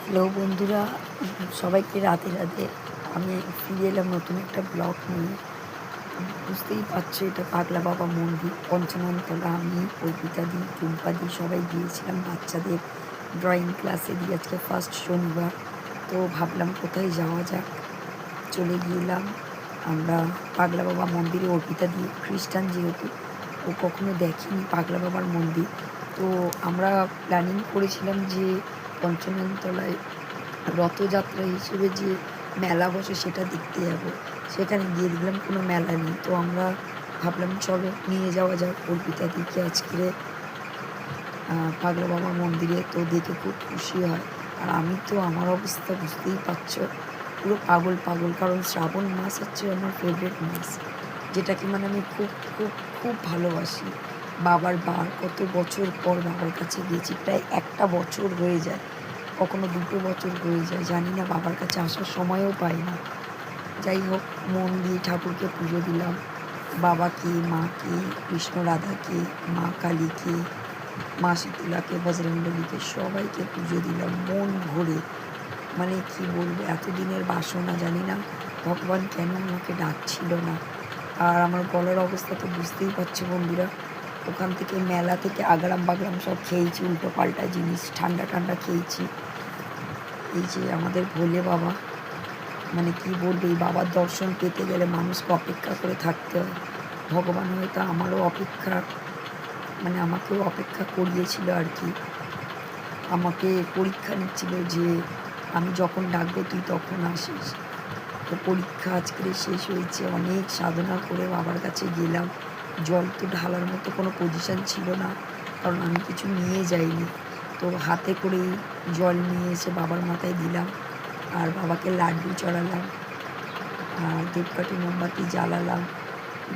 Hello বন্ধুরা, সবাইকে রাধে রাধে। আমি ফিরে এলাম নতুন একটা ব্লগ নিয়ে। বুঝতেই পারছো, এটা পাগলা বাবা মন্দির, পঞ্চাননতলা। আমি অর্পিতাদি, টুম্পাদি সবাই গিয়েছিলাম বাচ্চাদের ড্রয়িং ক্লাসে দিয়ে। আজকে ফার্স্ট শনিবার, তো ভাবলাম কোথায় যাওয়া যাক। চলে গিয়েলাম আমরা পাগলা বাবা মন্দিরে। অর্পিতাদি খ্রিস্টান, যেহেতু ও কখনো দেখেনি পাগলা বাবার মন্দির, তো আমরা প্ল্যানিং করেছিলাম যে পঞ্চাননতলায় রথযাত্রা হিসেবে যে মেলা বসে সেটা দেখতে যাব। সেখানে গিয়ে দেখলাম কোনো মেলা নেই, তো আমরা ভাবলাম চলো নিয়ে যাওয়া যাক অর্পিতাদিকে আজকে পাগলা বাবা মন্দিরে। তো দেখে খুব খুশি হয়। আর আমি তো আমার অবস্থা বুঝতেই পারছো, পুরো পাগল পাগল। কারণ শ্রাবণ মাস হচ্ছে আমার ফেভারিট মাস, যেটাকে মানে আমি খুব খুব খুব ভালোবাসি। বাবার কত বছর পর বাবার কাছে গেছি, প্রায় একটা বছর হয়ে যায়, কখনো 2 বছর হয়ে যায়, জানি না বাবার কাছে আসার সময়ও পাই না। যাই হোক, মন দিয়ে ঠাকুরকে পুজো দিলাম, বাবাকে, মাকে, কৃষ্ণ রাধাকে, মা কালীকে, মা শীতলাকে, বজরংবলীকে, সবাইকে পুজো দিলাম মন ভরে। মানে কি বলবো, এতদিনের বাসনা, জানি না ভগবান কেন আমাকে ডাকছিল না। আর আমার গলার অবস্থা তো বুঝতেই পারছো বন্ধুরা। ওখান থেকে মেলা থেকে আগারাম বাগরাম সব খেয়েছি, উল্টো পাল্টা জিনিস, ঠান্ডা ঠান্ডা খেয়েছি। এই যে আমাদের ভোলে বাবা, মানে কি বলবো, এই বাবার দর্শন পেতে গেলে মানুষকে অপেক্ষা করে থাকতে হয়। ভগবান হয়তো আমারও অপেক্ষা, মানে আমাকেও অপেক্ষা করিয়েছিল আর কি। আমাকে পরীক্ষা নিচ্ছিল যে আমি যখন ডাকবো তুই তখন আসিস। তো পরীক্ষা আজকে শেষ হয়েছে, অনেক সাধনা করে বাবার কাছে গেলাম। জল তো ঢালার মতো কোনো পজিশান ছিল না, কারণ আমি কিছু নিয়ে যাইনি। তো হাতে করেই জল নিয়ে এসে বাবার মাথায় দিলাম, আর বাবাকে লাড্ডু চড়ালাম, আর ধূপকাঠি মোমবাতি জ্বালালাম।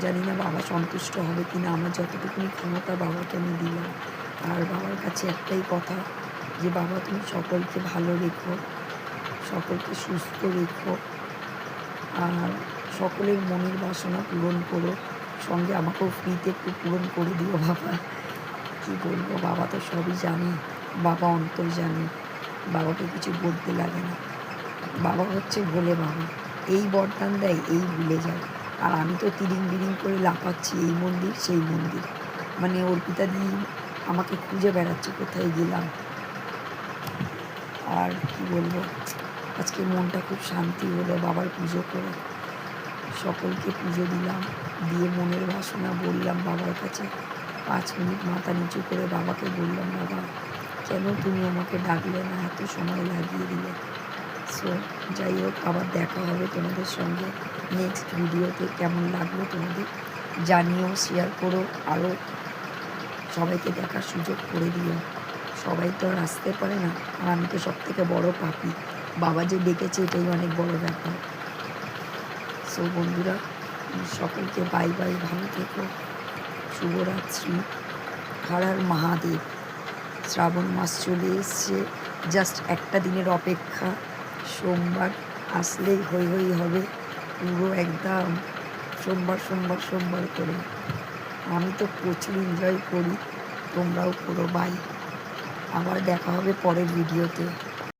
জানি না বাবা সন্তুষ্ট হবে কি না, আমার যতটুকুনি ক্ষমতা বাবাকে আমি দিলাম। আর বাবার কাছে একটাই কথা, যে বাবা তুমি সকলকে ভালো রেখো, সকলকে সুস্থ রেখো, আর সকলের মনের বাসনা পূরণ করো। সঙ্গে আমাকেও ফ্রিতে একটু পূরণ করে দিও বাবা। কী বলবো, বাবা তো সবই জানে, বাবা অন্তর্জামী, বাবাকে কিছু বলতে লাগে না। বাবা হচ্ছে ভোলে বাবা, এই বরদান দেয়, এই ভুলে যায়। আর আমি তো তিরিং বিরিং করে লাফাচ্ছি, এই মন্দির সেই মন্দির। মানে অর্পিতাদি আমাকে খুঁজে বেড়াচ্ছে কোথায় গেলাম। আর কি বলবো, আজকে মনটা খুব শান্তি হলো বাবার পুজো করে। সকলকে পুজো দিলাম, দিয়ে মনের বাসনা বললাম বাবার কাছে। 5 মিনিট মাথা নিচু করে বাবাকে বললাম, বাবা কেন তুমি আমাকে ডাকলে না, এত সময় লাগিয়ে দিলে। সো যাই হোক, আবার দেখা হবে তোমাদের সঙ্গে নেক্সট ভিডিওতে। কেমন লাগলো তোমাদের জানিও, শেয়ার করো, আরও সবাইকে দেখার সুযোগ করে দিও। সবাই তো আর আসতে পারে না, আর আমি তো সবথেকে বড় পাপী। বাবা যে ডেকেছে এটাই অনেক বড় ব্যাপার। সো বন্ধুরা, সকলকে বাই বাই, ভালো থেকো, শুভরাত্রি, হর হর মহাদেব। শ্রাবণ মাস চলে এসছে, জাস্ট একটা দিনের অপেক্ষা। সোমবার আসলেই হই হই হবে, পুরো একদম সোমবার সোমবার সোমবার করে। আমি তো প্রচুর এনজয় করি, তোমরাও করো। বাই, আবার দেখা হবে পরের ভিডিওতে।